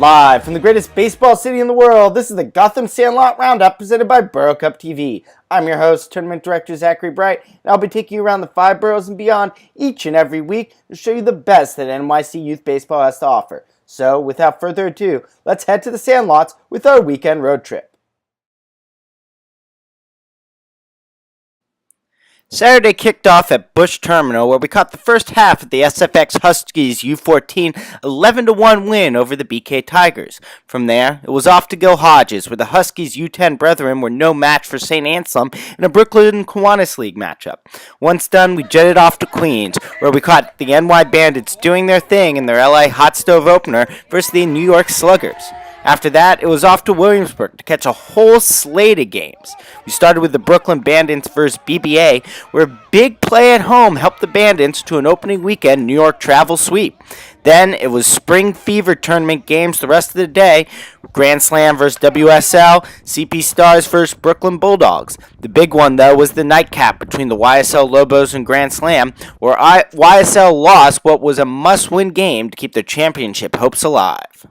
Live from the greatest baseball city in the world, this is the Gotham Sandlot Roundup presented by Borough Cup TV. I'm your host, Tournament Director Zachary Bright, and I'll be taking you around the 5 boroughs and beyond each and every week to show you the best that NYC youth baseball has to offer. So, without further ado, let's head to the Sandlots with our weekend road trip. Saturday kicked off at Busch Terminal, where we caught the first half of the SFX Huskies U14 11-1 win over the BK Tigers. From there, it was off to Gil Hodges, where the Huskies U10 brethren were no match for St. Anselm in a Brooklyn Kiwanis League matchup. Once done, we jetted off to Queens, where we caught the NY Bandits doing their thing in their LA Hot Stove opener versus the New York Sluggers. After that, it was off to Williamsburg to catch a whole slate of games. We started with the Brooklyn Bandits versus BBA, where a big play at home helped the Bandits to an opening weekend New York travel sweep. Then it was Spring Fever tournament games the rest of the day. Grand Slam versus WSL, CP Stars versus Brooklyn Bulldogs. The big one, though, was the nightcap between the YSL Lobos and Grand Slam, where YSL lost what was a must-win game to keep their championship hopes alive.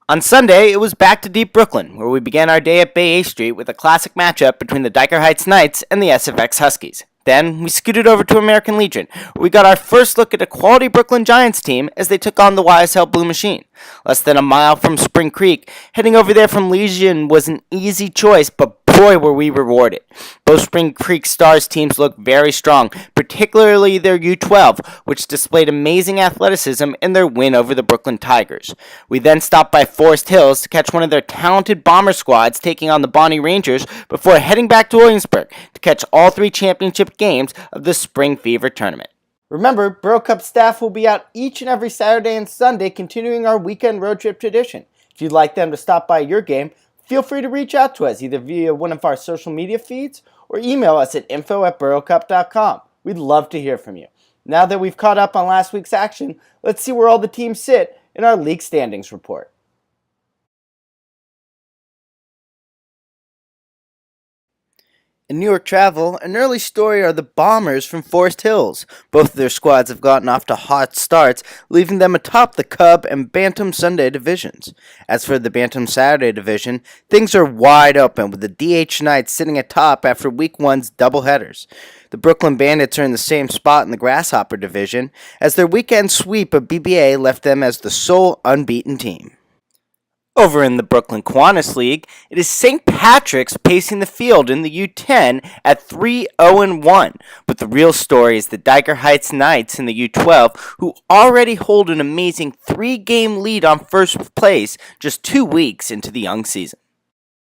On Sunday, it was back to deep Brooklyn, where we began our day at Bay A Street with a classic matchup between the Dyker Heights Knights and the SFX Huskies. Then, we scooted over to American Legion, where we got our first look at a quality Brooklyn Giants team as they took on the YSL Blue Machine. Less than a mile from Spring Creek, heading over there from Legion was an easy choice, but boy were we rewarded. Both Spring Creek Stars teams looked very strong, particularly their U12, which displayed amazing athleticism in their win over the Brooklyn Tigers. We then stopped by Forest Hills to catch one of their talented bomber squads taking on the Bonnie Rangers before heading back to Williamsburg to catch all 3 championship games of the Spring Fever tournament. Remember, Borough Cup staff will be out each and every Saturday and Sunday continuing our weekend road trip tradition. If you'd like them to stop by your game, feel free to reach out to us either via one of our social media feeds or email us at info@boroughcup.com. We'd love to hear from you. Now that we've caught up on last week's action, let's see where all the teams sit in our league standings report. In New York travel, an early story are the Bombers from Forest Hills. Both of their squads have gotten off to hot starts, leaving them atop the Cub and Bantam Sunday divisions. As for the Bantam Saturday division, things are wide open, with the DH Knights sitting atop after Week 1's doubleheaders. The Brooklyn Bandits are in the same spot in the Grasshopper division, as their weekend sweep of BBA left them as the sole unbeaten team. Over in the Brooklyn Kiwanis League, it is St. Patrick's pacing the field in the U10 at 3-0-1. But the real story is the Dyker Heights Knights in the U12, who already hold an amazing 3-game lead on first place just 2 weeks into the young season.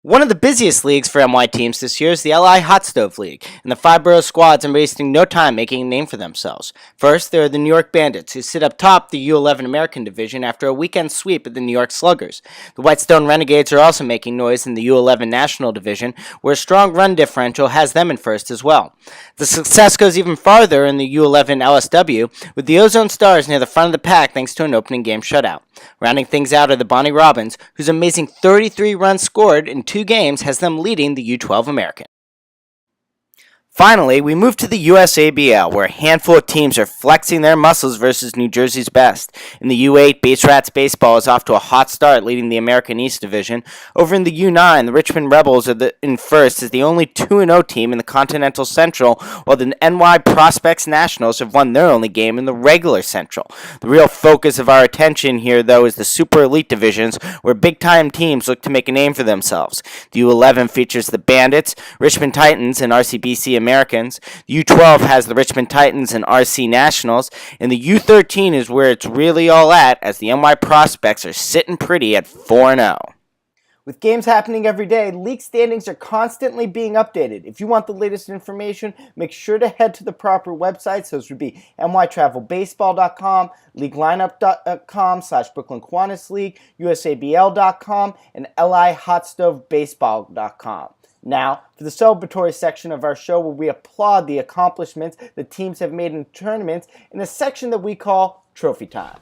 One of the busiest leagues for NY teams this year is the LI Hot Stove League, and the 5 borough squads are wasting no time making a name for themselves. First, there are the New York Bandits, who sit up top the U11 American Division after a weekend sweep of the New York Sluggers. The Whitestone Renegades are also making noise in the U11 National Division, where a strong run differential has them in first as well. The success goes even farther in the U11 LSW, with the Ozone Stars near the front of the pack thanks to an opening game shutout. Rounding things out are the Bonnie Robins, whose amazing 33 runs scored in 2 games has them leading the U12 American. Finally, we move to the USABL, where a handful of teams are flexing their muscles versus New Jersey's best. In the U8, Base Rats Baseball is off to a hot start leading the American East Division. Over in the U9, the Richmond Rebels are in first as the only 2-0 team in the Continental Central, while the NY Prospects Nationals have won their only game in the regular Central. The real focus of our attention here, though, is the Super Elite divisions, where big-time teams look to make a name for themselves. The U11 features the Bandits, Richmond Titans, and RCBC Americans. The U12 has the Richmond Titans and RC Nationals, and the U13 is where it's really all at, as the NY Prospects are sitting pretty at 4-0. With games happening every day, league standings are constantly being updated. If you want the latest information, make sure to head to the proper websites. Those would be nytravelbaseball.com, leaguelineup.com/Brooklyn Kiwanis League, usabl.com, and lihotstovebaseball.com. Now, for the celebratory section of our show where we applaud the accomplishments the teams have made in tournaments in a section that we call Trophy Time.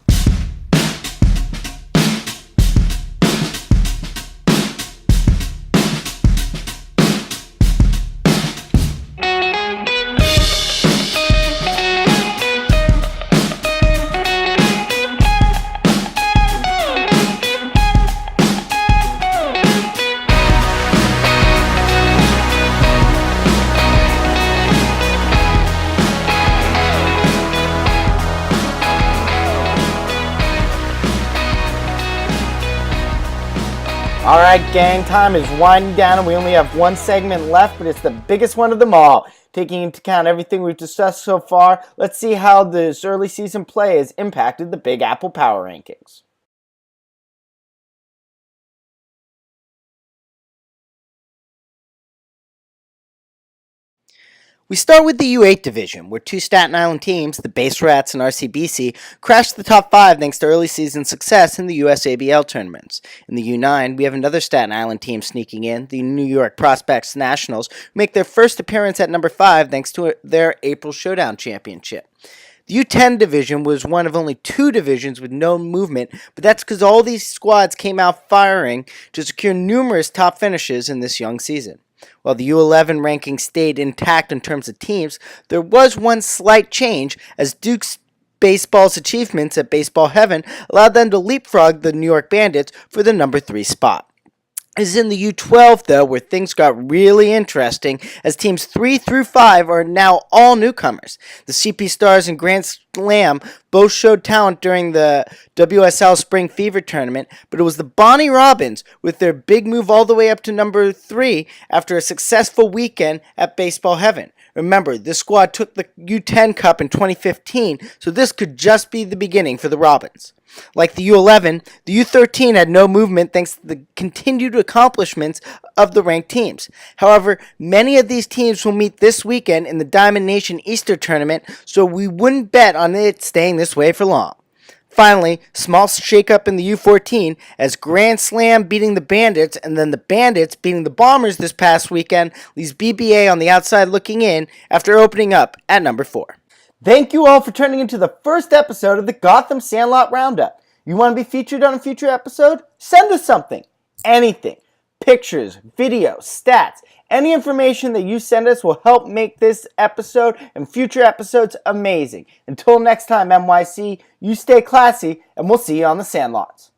Alright, gang, time is winding down and we only have one segment left, but it's the biggest one of them all. Taking into account everything we've discussed so far, let's see how this early season play has impacted the Big Apple Power Rankings. We start with the U8 division, where two Staten Island teams, the Base Rats and RCBC, crashed the top 5 thanks to early season success in the USABL tournaments. In the U9, we have another Staten Island team sneaking in, the New York Prospects Nationals, who make their first appearance at number 5 thanks to their April Showdown championship. The U10 division was one of only 2 divisions with no movement, but that's because all these squads came out firing to secure numerous top finishes in this young season. While the U11 ranking stayed intact in terms of teams, there was one slight change as Duke's baseball's achievements at Baseball Heaven allowed them to leapfrog the New York Bandits for the number 3 spot. It is in the U12, though, where things got really interesting, as teams 3 through 5 are now all newcomers. The CP Stars and Grand Slam both showed talent during the WSL Spring Fever Tournament, but it was the Bonnie Robins with their big move all the way up to number 3 after a successful weekend at Baseball Heaven. Remember, this squad took the U10 Cup in 2015, so this could just be the beginning for the Robins. Like the U11, the U13 had no movement thanks to the continued accomplishments of the ranked teams. However, many of these teams will meet this weekend in the Diamond Nation Easter Tournament, so we wouldn't bet on it staying this way for long. Finally, small shakeup in the U14 as Grand Slam beating the Bandits and then the Bandits beating the Bombers this past weekend leaves BBA on the outside looking in after opening up at number 4. Thank you all for tuning into the first episode of the Gotham Sandlot Roundup. You want to be featured on a future episode? Send us something. Anything. Pictures, videos, stats. Any information that you send us will help make this episode and future episodes amazing. Until next time, NYC, you stay classy, and we'll see you on the Sandlots.